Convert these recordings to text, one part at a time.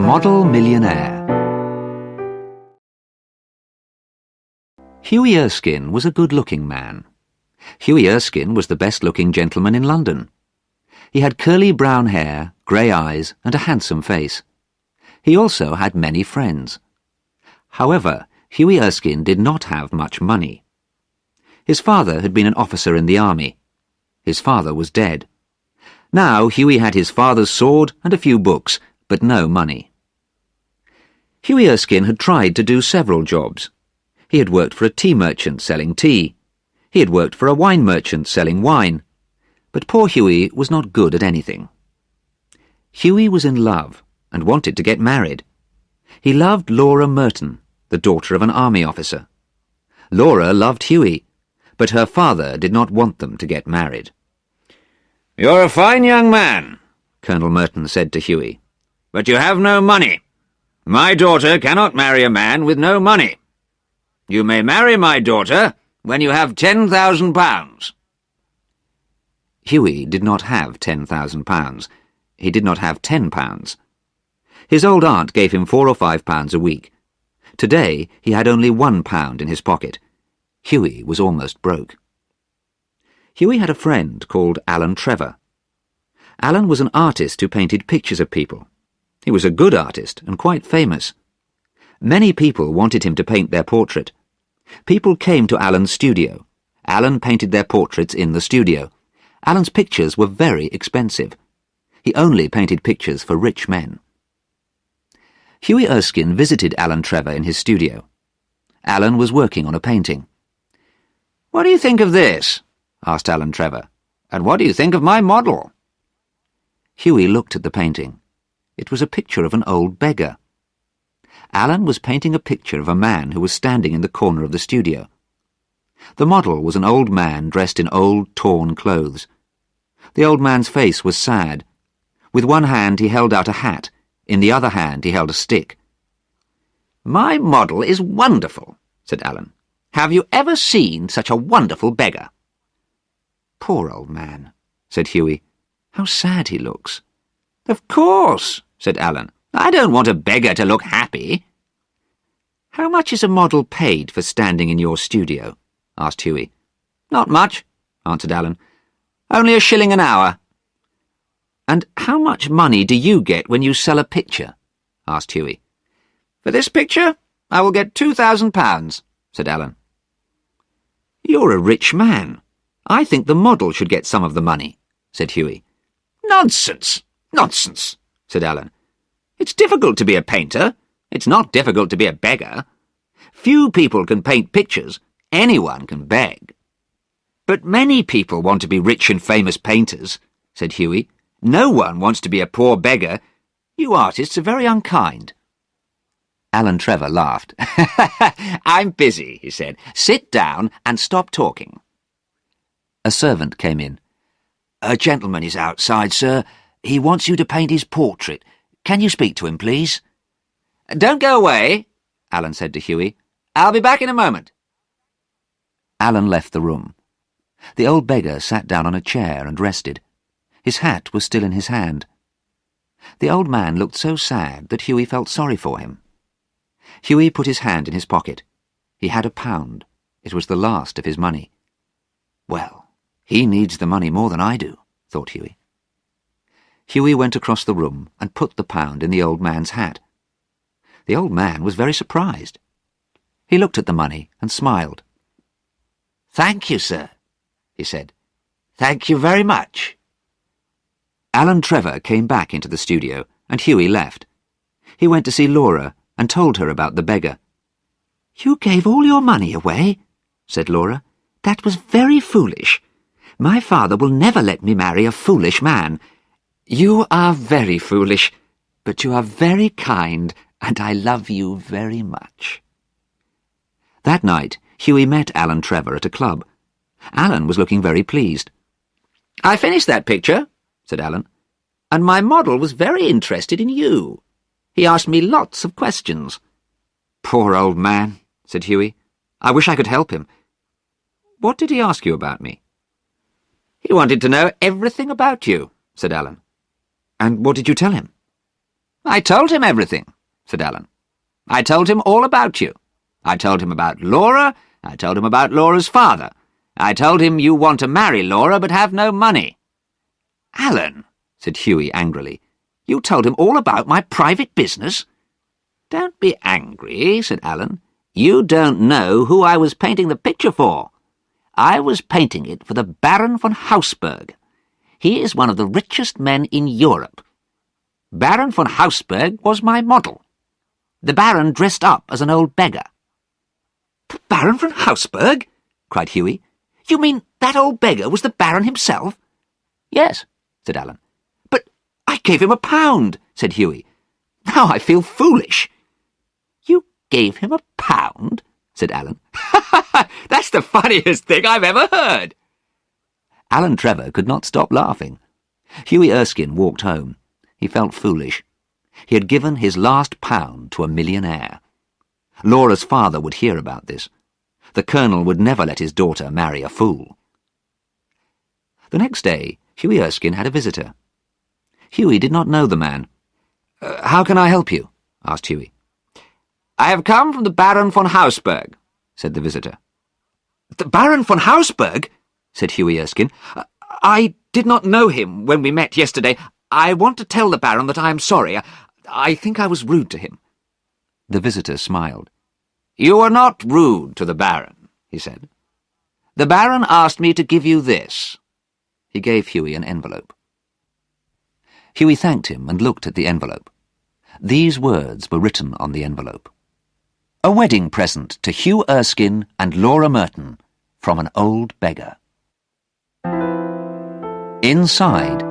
Model Millionaire. Hughie Erskine was a good-looking man. Hughie Erskine was the best-looking gentleman in London. He had curly brown hair, grey eyes, and a handsome face. He also had many friends. However, Hughie Erskine did not have much money. His father had been an officer in the army. His father was dead. Now Hughie had his father's sword and a few books, but no money. Hughie Erskine had tried to do several jobs. He had worked for a tea merchant selling tea. He had worked for a wine merchant selling wine. But poor Hughie was not good at anything. Hughie was in love and wanted to get married. He loved Laura Merton, the daughter of an army officer. Laura loved Hughie, but her father did not want them to get married. "You're a fine young man," Colonel Merton said to Hughie, "but you have no money. My daughter cannot marry a man with no money. You may marry my daughter when you have £10,000. Hughie did not have £10,000. He did not have £10. His old aunt gave him £4 or £5 a week. Today he had only £1 in his pocket. Hughie was almost broke. Hughie had a friend called Alan Trevor. Alan was an artist who painted pictures of people. He was a good artist and quite famous. Many people wanted him to paint their portrait. People came to Alan's studio. Alan painted their portraits in the studio. Alan's pictures were very expensive. He only painted pictures for rich men. Hughie Erskine visited Alan Trevor in his studio. Alan was working on a painting. "What do you think of this?" asked Alan Trevor. "And what do you think of my model?" Hughie looked at the painting. It was a picture of an old beggar. Alan was painting a picture of a man who was standing in the corner of the studio. The model was an old man dressed in old, torn clothes. The old man's face was sad. With one hand he held out a hat. In the other hand he held a stick. "My model is wonderful," said Alan. "Have you ever seen such a wonderful beggar?" "Poor old man," said Hughie. "How sad he looks." "Of course," said Alan. "I don't want a beggar to look happy." "How much is a model paid for standing in your studio?" asked Hughie. "Not much," answered Alan. "Only a shilling an hour." "And how much money do you get when you sell a picture?" asked Hughie. "For this picture, I will get £2,000, said Alan. "You're a rich man. I think the model should get some of the money," said Hughie. "Nonsense, nonsense," said Alan. "It's difficult to be a painter. It's not difficult to be a beggar. Few people can paint pictures. Anyone can beg." "But many people want to be rich and famous painters," said Hughie. "No one wants to be a poor beggar. You artists are very unkind." Alan Trevor laughed. "I'm busy," he said. "Sit down and stop talking." A servant came in. "A gentleman is outside, sir. He wants you to paint his portrait. Can you speak to him, please?" "Don't go away," Alan said to Hughie. "I'll be back in a moment." Alan left the room. The old beggar sat down on a chair and rested. His hat was still in his hand. The old man looked so sad that Hughie felt sorry for him. Hughie put his hand in his pocket. He had £1. It was the last of his money. "Well, he needs the money more than I do," thought Hughie. Hughie went across the room and put the £1 in the old man's hat. The old man was very surprised. He looked at the money and smiled. "Thank you, sir," he said. "Thank you very much." Alan Trevor came back into the studio, and Hughie left. He went to see Laura and told her about the beggar. "You gave all your money away," said Laura. "That was very foolish. My father will never let me marry a foolish man. You are very foolish, but you are very kind, and I love you very much." That night, Hughie met Alan Trevor at a club. Alan was looking very pleased. "I finished that picture," said Alan, "and my model was very interested in you. He asked me lots of questions." "Poor old man," said Hughie. "I wish I could help him. What did he ask you about me?" "He wanted to know everything about you," said Alan. "And what did you tell him?" "I told him everything," said Alan. "I told him all about you. I told him about Laura. I told him about Laura's father. I told him you want to marry Laura but have no money." "Alan," said Hughie angrily, "you told him all about my private business?" "Don't be angry," said Alan. "You don't know who I was painting the picture for. I was painting it for the Baron von Hausberg. He is one of the richest men in Europe. Baron von Hausberg was my model. The Baron dressed up as an old beggar." "The Baron von Hausberg?" cried Hughie. "You mean that old beggar was the Baron himself?" "Yes," said Alan. "But I gave him £1," said Hughie. "Now I feel foolish." "You gave him £1?" said Alan. "That's the funniest thing I've ever heard." Alan Trevor could not stop laughing. Hughie Erskine walked home. He felt foolish. He had given his last £1 to a millionaire. Laura's father would hear about this. The Colonel would never let his daughter marry a fool. The next day, Hughie Erskine had a visitor. Hughie did not know the man. "How can I help you?" asked Hughie. "I have come from the Baron von Hausberg," said the visitor. "The Baron von Hausberg?" said Hughie Erskine. "I did not know him when we met yesterday. I want to tell the Baron that I am sorry. I think I was rude to him." The visitor smiled. "You were not rude to the Baron," he said. "The Baron asked me to give you this." He gave Hughie an envelope. Hughie thanked him and looked at the envelope. These words were written on the envelope. "A wedding present to Hugh Erskine and Laura Merton from an old beggar." Inside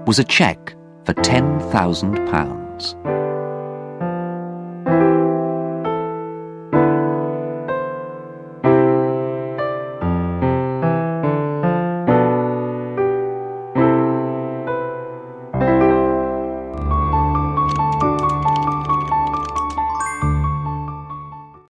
was a cheque for £10,000.